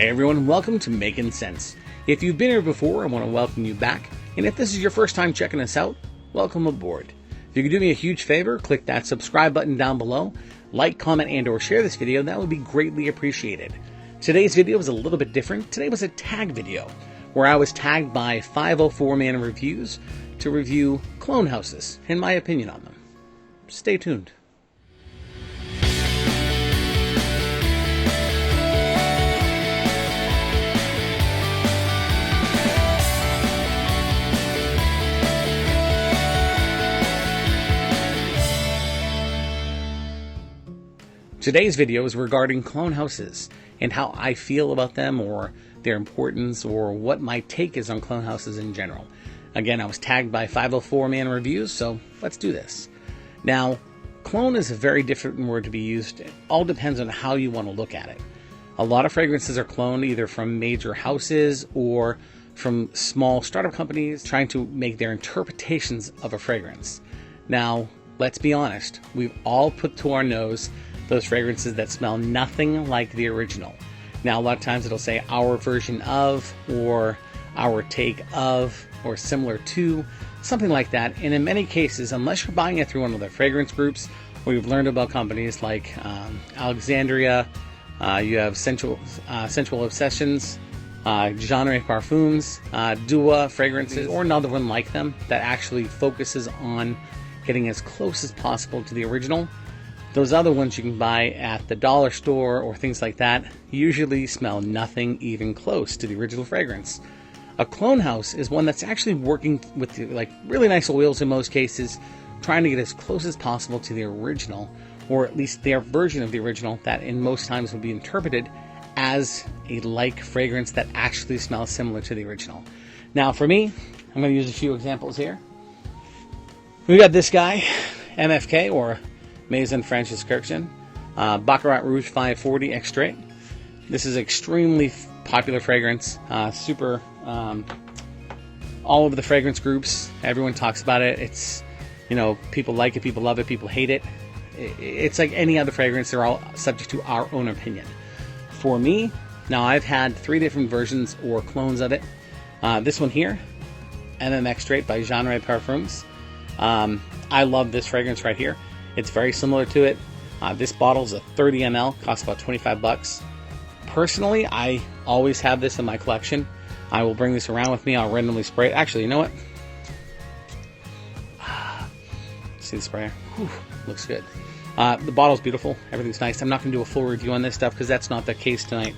Hey everyone, welcome to Making Sense. If you've been here before, I want to welcome you back. And if this is your first time checking us out, welcome aboard. If you could do me a huge favor, click that subscribe button down below, like, comment, and or share this video. That would be greatly appreciated. Today's video was a little bit different. Today was a tag video, where I was tagged by 504-man reviews to review clone houses and my opinion on them. Stay tuned. Today's video is regarding clone houses and how I feel about them, or their importance, or what my take is on clone houses in general. Again, I was tagged by 504-man reviews, so let's do this. Now, clone is a very different word to be used. It all depends on how you want to look at it. A lot of fragrances are cloned either from major houses or from small startup companies trying to make their interpretations of a fragrance. Now, let's be honest, we've all put to our nose those fragrances that smell nothing like the original. Now, a lot of times it'll say our version of, or our take of, or similar to, something like that. And in many cases, unless you're buying it through one of the fragrance groups, where you've learned about companies like Alexandria, you have Scentual Obsessions, Genre Parfums, Dua Fragrances, or another one like them that actually focuses on getting as close as possible to the original. Those other ones you can buy at the dollar store or things like that usually smell nothing even close to the original fragrance. A clone house is one that's actually working with really nice oils in most cases, trying to get as close as possible to the original, or at least their version of the original that in most times would be interpreted as a like fragrance that actually smells similar to the original. Now for me, I'm going to use a few examples here. We got this guy, MFK, or Maison Francis Kirchen, Baccarat Rouge 540 Extrait. This is extremely popular fragrance, super all over the fragrance groups. Everyone talks about it. It's, people like it, people love it, people hate it. It's like any other fragrance. They're all subject to our own opinion. For me, now I've had 3 different versions or clones of it. This one here, MM Extrait by Genre Parfums. I love this fragrance right here. It's very similar to it. This bottle is a 30 ml, costs about $25. Personally, I always have this in my collection. I will bring this around with me. I'll randomly spray it. Actually, you know what? See the sprayer? Whew, looks good. The bottle's beautiful. Everything's nice. I'm not going to do a full review on this stuff because that's not the case tonight.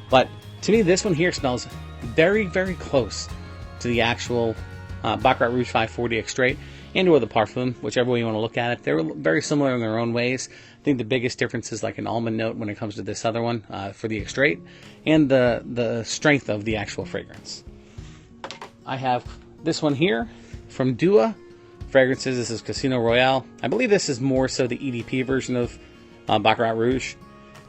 But to me, this one here smells very, very close to the actual Baccarat Rouge 540 Extrait, and or the Parfum, whichever way you want to look at it. They're very similar in their own ways. I think the biggest difference is like an almond note when it comes to this other one for the Extrait, and the strength of the actual fragrance. I have this one here from Dua Fragrances. This is Casino Royale. I believe this is more so the EDP version of Baccarat Rouge.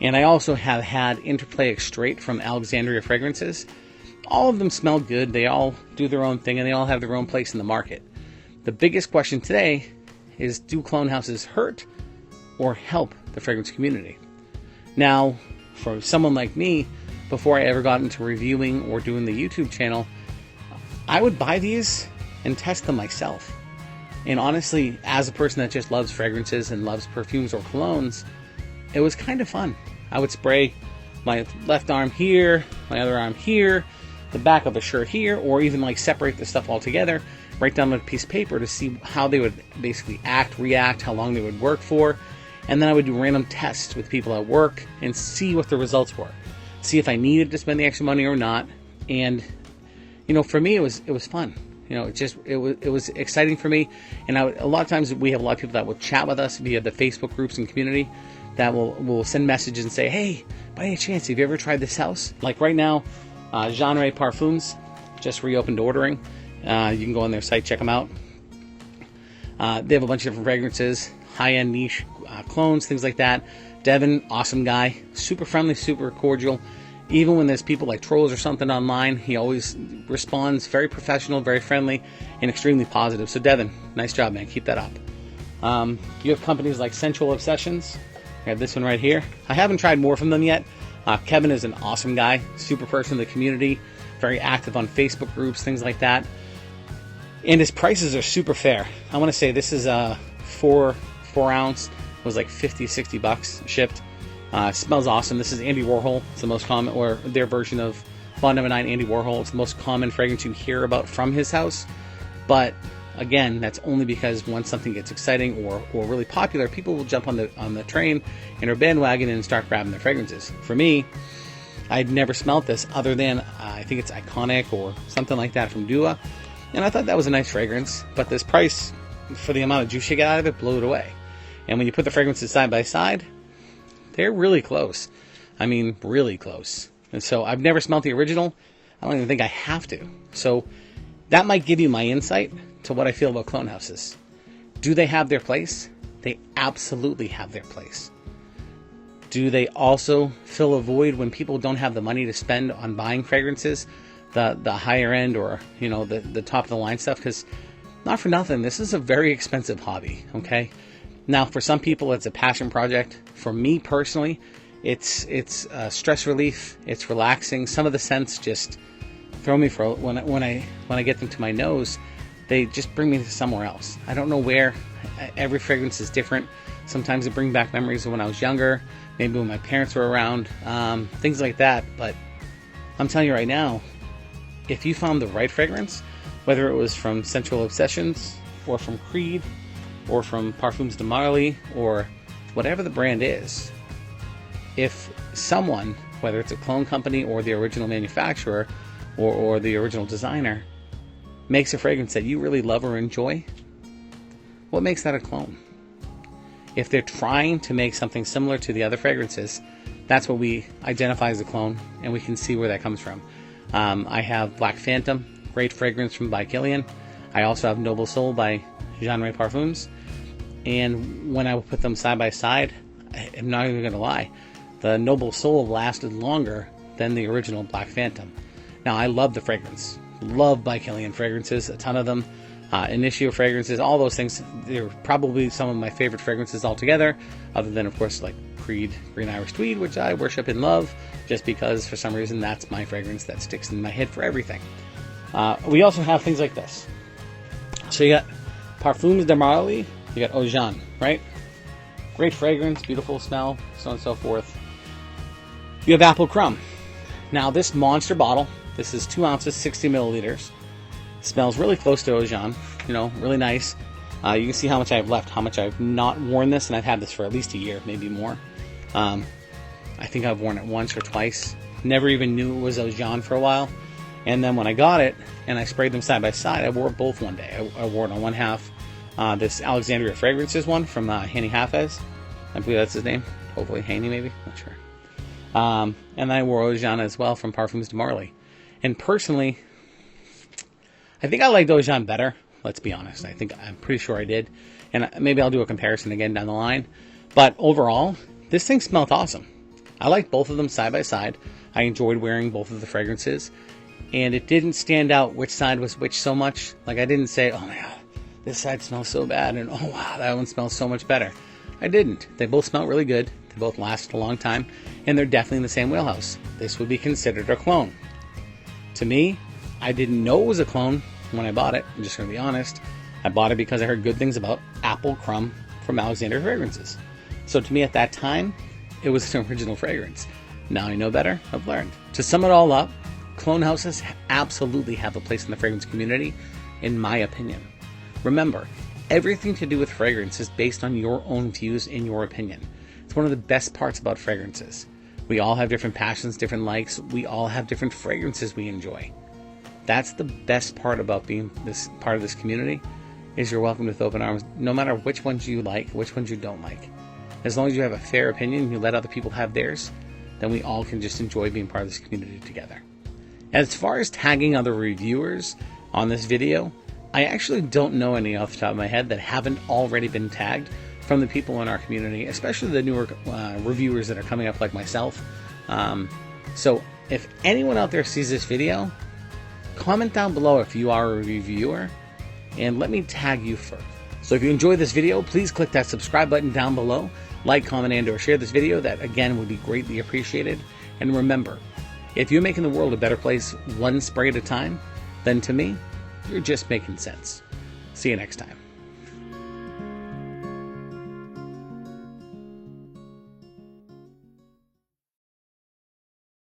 And I also have had Interplay Extrait from Alexandria Fragrances. All of them smell good. They all do their own thing, and they all have their own place in the market. The biggest question today is, do clone houses hurt or help the fragrance community? Now, for someone like me, before I ever got into reviewing or doing the YouTube channel, I would buy these and test them myself. And honestly, as a person that just loves fragrances and loves perfumes or colognes, it was kind of fun. I would spray my left arm here, my other arm here, the back of a shirt here, or even separate the stuff all together, write down on a piece of paper to see how they would basically react, how long they would work for, and then I would do random tests with people at work and see what the results were. See if I needed to spend the extra money or not. And for me, it was fun. It was exciting for me. And a lot of times we have a lot of people that will chat with us via the Facebook groups and community that will send messages and say, hey, by any chance, have you ever tried this house? Like right now, Genre Parfums just reopened ordering. You can go on their site, check them out. They have a bunch of different fragrances, high-end niche clones, things like that. Devin, awesome guy, super friendly, super cordial. Even when there's people like trolls or something online, he always responds very professional, very friendly, and extremely positive. So Devin, nice job, man. Keep that up. You have companies like Scentual Obsessions. I have this one right here. I haven't tried more from them yet. Kevin is an awesome guy, super person in the community, very active on Facebook groups, things like that. And his prices are super fair. I want to say this is a 4 ounce, was like 50-60 bucks shipped. Smells awesome. This is Andy Warhol. It's the most common, or their version of Bond No. 9 Andy Warhol. It's the most common fragrance you hear about from his house. But again, that's only because once something gets exciting or really popular, people will jump on the train and or bandwagon and start grabbing their fragrances. For me, I'd never smelled this other than I think it's Iconic or something like that from Dua, and I thought that was a nice fragrance. But this price, for the amount of juice you get out of it, blew it away. And when you put the fragrances side by side, they're really close. I mean, really close. And so I've never smelled the original. I don't even think I have to. So that might give you my insight to what I feel about clone houses. Do they have their place? They absolutely have their place. Do they also fill a void when people don't have the money to spend on buying fragrances, the higher end or the top of the line stuff? Because not for nothing, this is a very expensive hobby. Okay, now for some people it's a passion project. For me personally, it's stress relief. It's relaxing. Some of the scents just throw me for when I get them to my nose, they just bring me to somewhere else. I don't know where. Every fragrance is different. Sometimes it brings back memories of when I was younger, maybe when my parents were around, things like that. But I'm telling you right now, if you found the right fragrance, whether it was from Scentual Obsessions or from Creed or from Parfums de Marly or whatever the brand is, if someone, whether it's a clone company or the original manufacturer or the original designer, makes a fragrance that you really love or enjoy, what makes that a clone? If they're trying to make something similar to the other fragrances, that's what we identify as a clone, and we can see where that comes from. I have Black Phantom, great fragrance from by Kilian. I also have Noble Soul by Genre Parfums. And when I put them side by side, I'm not even going to lie, the Noble Soul lasted longer than the original Black Phantom. Now, I love the fragrance. Love by Kilian fragrances, a ton of them. Initio fragrances, all those things. They're probably some of my favorite fragrances altogether, other than, of course, like Creed Green Irish Tweed, which I worship and love, just because for some reason that's my fragrance that sticks in my head for everything. We also have things like this. So you got Parfums de Marly, you got Eau Jeanne, right? Great fragrance, beautiful smell, so on and so forth. You have Apple Crumb. Now this monster bottle, this is 2 ounces, 60 milliliters. Smells really close to Eau Jeanne, really nice. You can see how much I have left, how much I've not worn this, and I've had this for at least a year, maybe more. I think I've worn it once or twice. Never even knew it was Eau Jeanne for a while. And then when I got it, and I sprayed them side by side, I wore it both one day. I wore it on one half, this Alexandria Fragrances one from Hanny Hafez. I believe that's his name. Hopefully Haney, maybe. Not sure. And then I wore Eau Jeanne as well from Parfums de Marly. And personally, I think I liked Eau Jeanne better. Let's be honest. I'm pretty sure I did. And maybe I'll do a comparison again down the line. But overall, this thing smelled awesome. I liked both of them side by side. I enjoyed wearing both of the fragrances. And it didn't stand out which side was which so much. Like, I didn't say, oh my god, this side smells so bad, and oh wow, that one smells so much better. I didn't. They both smell really good. They both lasted a long time. And they're definitely in the same wheelhouse. This would be considered a clone. To me, I didn't know it was a clone when I bought it. I'm just going to be honest. I bought it because I heard good things about Apple Crumb from Alexandria Fragrances. So to me at that time, it was an original fragrance. Now I know better. I've learned. To sum it all up, clone houses absolutely have a place in the fragrance community, in my opinion. Remember, everything to do with fragrance is based on your own views and your opinion. It's one of the best parts about fragrances. We all have different passions, different likes. We all have different fragrances we enjoy. That's the best part about being this part of this community, is you're welcome with open arms, no matter which ones you like, which ones you don't like. As long as you have a fair opinion and you let other people have theirs, then we all can just enjoy being part of this community together. As far as tagging other reviewers on this video, I actually don't know any off the top of my head that haven't already been tagged from the people in our community, especially the newer reviewers that are coming up like myself. So if anyone out there sees this video, comment down below if you are a reviewer, and let me tag you first. So if you enjoyed this video, please click that subscribe button down below. Like, comment, and or share this video. That, again, would be greatly appreciated. And remember, if you're making the world a better place one spray at a time, then to me, you're just making sense. See you next time.